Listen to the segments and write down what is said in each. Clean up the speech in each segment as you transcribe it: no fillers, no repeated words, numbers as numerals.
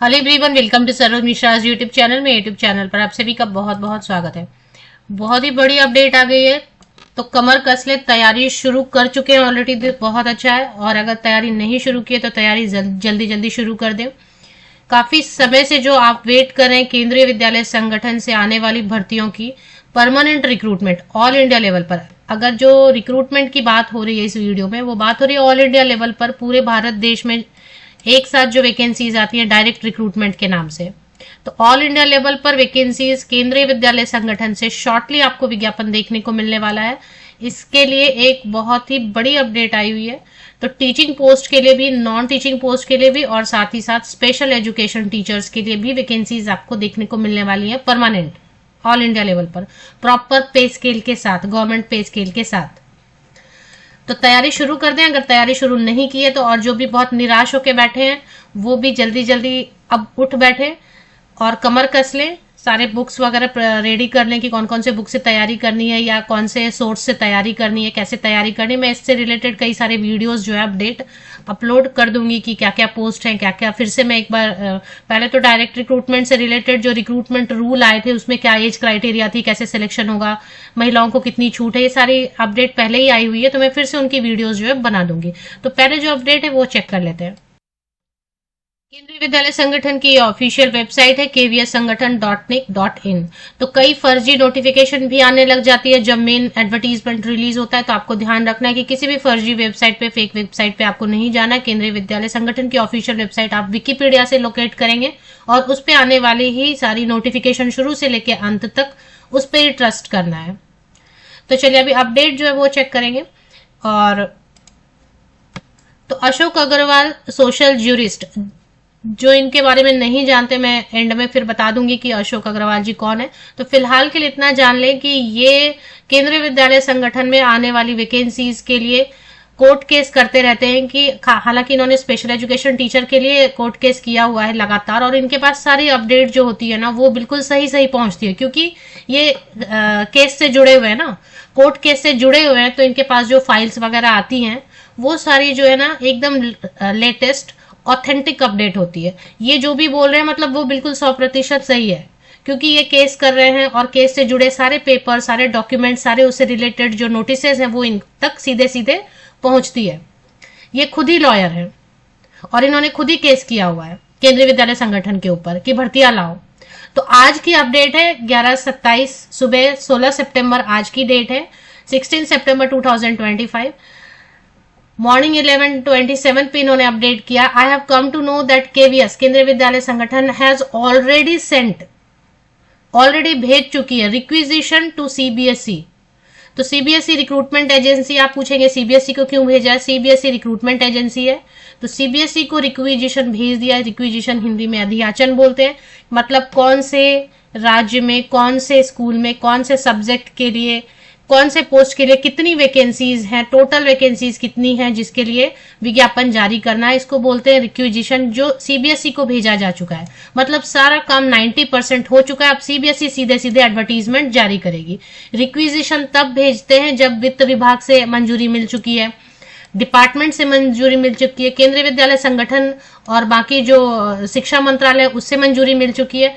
Hello everyone, welcome to Saroj Mishra's YouTube channel में। YouTube channel पर आप सभी का बहुत बहुत स्वागत है। बहुत ही बड़ी अपडेट आ गई है। तो कमर कस ले, तैयारी शुरू कर चुके हैं ऑलरेडी, बहुत अच्छा है। और अगर तैयारी नहीं शुरू की है तो तैयारी जल्दी जल्दी शुरू कर दें। काफी समय से जो आप वेट कर रहे हैं केंद्रीय विद्यालय संगठन से आने वाली भर्तियों की permanent recruitment all India level पर। अगर जो रिक्रूटमेंट की बात हो रही है इस वीडियो में, वो बात हो रही है ऑल इंडिया लेवल पर, पूरे भारत देश में एक साथ जो वैकेंसीज आती हैं डायरेक्ट रिक्रूटमेंट के नाम से। तो ऑल इंडिया लेवल पर वैकेंसीज केंद्रीय विद्यालय संगठन से शॉर्टली आपको विज्ञापन देखने को मिलने वाला है। इसके लिए एक बहुत ही बड़ी अपडेट आई हुई है। तो टीचिंग पोस्ट के लिए भी, नॉन टीचिंग पोस्ट के लिए भी, और साथ ही साथ स्पेशल एजुकेशन टीचर्स के लिए भी वैकेंसीज आपको देखने को मिलने वाली है परमानेंट ऑल इंडिया लेवल पर, प्रॉपर पे स्केल के साथ, गवर्नमेंट पे स्केल के साथ। तो तैयारी शुरू कर दें। अगर तैयारी शुरू नहीं की है तो, और जो भी बहुत निराश होकर बैठे हैं वो भी जल्दी जल्दी अब उठ बैठे और कमर कस लें। सारे बुक्स वगैरह रेडी कर लें कि कौन कौन से बुक से तैयारी करनी है या कौन से सोर्स से तैयारी करनी है, कैसे तैयारी करनी है। मैं इससे रिलेटेड कई सारे वीडियोस जो है अपडेट अपलोड कर दूंगी कि क्या क्या पोस्ट हैं, क्या क्या। फिर से मैं एक बार पहले तो डायरेक्ट रिक्रूटमेंट से रिलेटेड जो रिक्रूटमेंट रूल आए थे उसमें क्या एज क्राइटेरिया थी, कैसे सिलेक्शन होगा, महिलाओं को कितनी छूट है, ये सारी अपडेट पहले ही आई हुई है। तो मैं फिर से उनकी वीडियोज जो है बना दूंगी। तो पहले जो अपडेट है वो चेक कर लेते हैं। केंद्रीय विद्यालय संगठन की ऑफिशियल वेबसाइट है kvssangathan.nic.in। तो कई फर्जी नोटिफिकेशन भी आने लग जाती है जब मेन एडवर्टीजमेंट रिलीज होता है। तो आपको ध्यान रखना है कि किसी भी फर्जी वेबसाइट पे, फेक वेबसाइट पे आपको नहीं जाना है। केंद्रीय विद्यालय संगठन की ऑफिशियल वेबसाइट आप विकिपीडिया से लोकेट करेंगे और उस पर आने वाली ही सारी नोटिफिकेशन शुरू से लेकर अंत तक उस पर ही ट्रस्ट करना है। तो चलिए अभी अपडेट जो है वो चेक करेंगे। और तो अशोक अग्रवाल सोशल ज्यूरिस्ट, जो इनके बारे में नहीं जानते, मैं एंड में फिर बता दूंगी कि अशोक अग्रवाल जी कौन है। तो फिलहाल के लिए इतना जान लें कि ये केंद्रीय विद्यालय संगठन में आने वाली वैकेंसीज के लिए कोर्ट केस करते रहते हैं। कि हालांकि इन्होंने स्पेशल एजुकेशन टीचर के लिए कोर्ट केस किया हुआ है लगातार, और इनके पास सारी अपडेट जो होती है ना वो बिल्कुल सही सही पहुंचती है, क्योंकि ये केस से जुड़े हुए हैं ना, कोर्ट केस से जुड़े हुए हैं। तो इनके पास जो फाइल्स वगैरह आती हैं वो सारी जो है ना एकदम लेटेस्ट ऑथेंटिक अपडेट होती है। ये जो भी बोल रहे हैं मतलब वो बिल्कुल 100% सही है, क्योंकि ये केस कर रहे हैं और केस से जुड़े सारे पेपर, सारे डॉक्यूमेंट, सारे उससे रिलेटेड जो नोटिसेस हैं वो इन तक सीधे सीधे पहुंचती है। ये खुद ही लॉयर है और इन्होंने खुद ही केस किया हुआ है केंद्रीय विद्यालय संगठन के ऊपर कि भर्तियां लाओ। तो आज की अपडेट है 11:27 सुबह, 16 सितंबर आज की डेट है, 16 सितंबर 2025, मॉर्निंग 11:27 पे इन्होंने अपडेट किया। I have come to know that KVS, Kendriya Vidyalaya Sangathan, has already भेज चुकी है रिक्विजिशन टू सीबीएसई। तो सीबीएसई रिक्रूटमेंट एजेंसी, आप पूछेंगे सीबीएसई को क्यों भेजा है? सीबीएसई रिक्रूटमेंट एजेंसी है, तो सीबीएसई को रिक्विजिशन भेज दिया है। रिक्विजिशन हिंदी में अधियाचन बोलते हैं। मतलब कौन से राज्य में, कौन से स्कूल में, कौन से सब्जेक्ट के लिए, कौन से पोस्ट के लिए कितनी वैकेंसीज हैं, टोटल वैकेंसीज कितनी हैं, जिसके लिए विज्ञापन जारी करना है, इसको बोलते हैं रिक्विजिशन, जो सीबीएसई को भेजा जा चुका है। मतलब सारा काम 90% हो चुका है। अब सीबीएसई सीधे सीधे एडवर्टीजमेंट जारी करेगी। रिक्विजिशन तब भेजते हैं जब वित्त विभाग से मंजूरी मिल चुकी है, डिपार्टमेंट से मंजूरी मिल चुकी है, केंद्रीय विद्यालय संगठन और बाकी जो शिक्षा मंत्रालय उससे मंजूरी मिल चुकी है,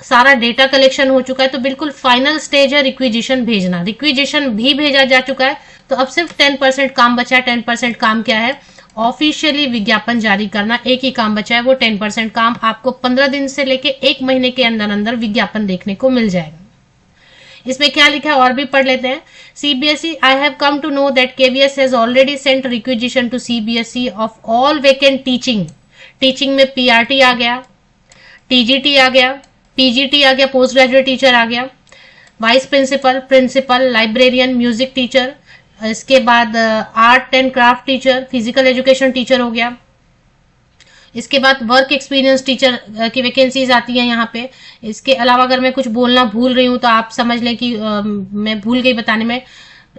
सारा डेटा कलेक्शन हो चुका है। तो बिल्कुल फाइनल स्टेज है रिक्विजिशन भेजना। रिक्विजिशन भी भेजा जा चुका है। तो अब सिर्फ 10% काम बचा है। 10% काम क्या है? ऑफिशियली विज्ञापन जारी करना। एक ही काम बचा है, वो 10% काम। आपको 15 दिन से लेके 1 महीने के अंदर अंदर विज्ञापन देखने को मिल जाएगा। इसमें क्या लिखा है और भी पढ़ लेते हैं। CBSE, I have come to know that KVS has already sent requisition to CBSE of all vacant teaching में पीआरटी आ गया, टीजीटी आ गया, पीजीटी आ गया, पोस्ट ग्रेजुएट टीचर आ गया, vice principal, librarian, music teacher, इसके बाद art and craft teacher, physical education teacher हो गया। इसके बाद वर्क एक्सपीरियंस टीचर की वैकेंसीज आती है यहाँ पे। इसके अलावा अगर मैं कुछ बोलना भूल रही हूँ तो आप समझ लें कि मैं भूल गई बताने में।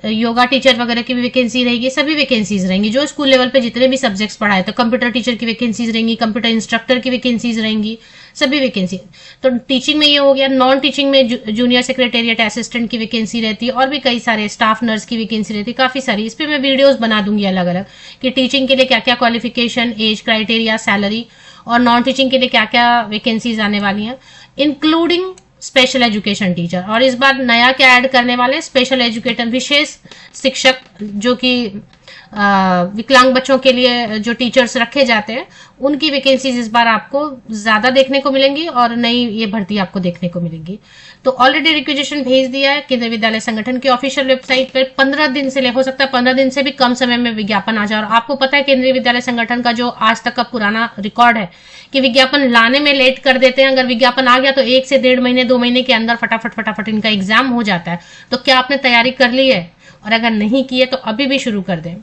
योगा टीचर वगैरह की भी वैकेंसी रहेगी, सभी वैकेंसीज रहेंगी जो स्कूल लेवल पे जितने भी सब्जेक्ट्स पढ़ाए। तो कंप्यूटर टीचर की वैकेंसीज रहेंगी, कंप्यूटर इंस्ट्रक्टर की वैकेंसीज रहेंगी, सभी वैकेंसी। तो टीचिंग में ये हो गया। नॉन टीचिंग में जूनियर सेक्रेटेरिएट असिस्टेंट की वैकेंसी रहती है, और भी कई सारे स्टाफ नर्स की वैकेंसी रहती है, काफी सारी। इस पर मैं वीडियोज बना दूंगी अलग अलग कि टीचिंग के लिए क्या क्या क्वालिफिकेशन, एज क्राइटेरिया, सैलरी, और नॉन टीचिंग के लिए क्या क्या वैकेंसीज आने वाली हैं, इंक्लूडिंग स्पेशल एजुकेशन टीचर। और इस बार नया क्या ऐड करने वाले, स्पेशल एजुकेटर, विशेष शिक्षक, जो कि विकलांग बच्चों के लिए जो टीचर्स रखे जाते हैं, उनकी वैकेंसीज इस बार आपको ज्यादा देखने को मिलेंगी और नई ये भर्ती आपको देखने को मिलेंगी। तो ऑलरेडी रिक्वेजिशन भेज दिया है केंद्रीय विद्यालय संगठन की ऑफिशियल वेबसाइट पर। 15 दिन से हो सकता है 15 दिन से भी कम समय में विज्ञापन आ जाए। और आपको पता है केंद्रीय विद्यालय संगठन का जो आज तक का पुराना रिकॉर्ड है कि विज्ञापन लाने में लेट कर देते हैं। अगर विज्ञापन आ गया तो 1 से 1.5 महीने 2 महीने के अंदर फटाफट इनका एग्जाम हो जाता है। तो क्या आपने तैयारी कर ली है? और अगर नहीं की है तो अभी भी शुरू कर दें।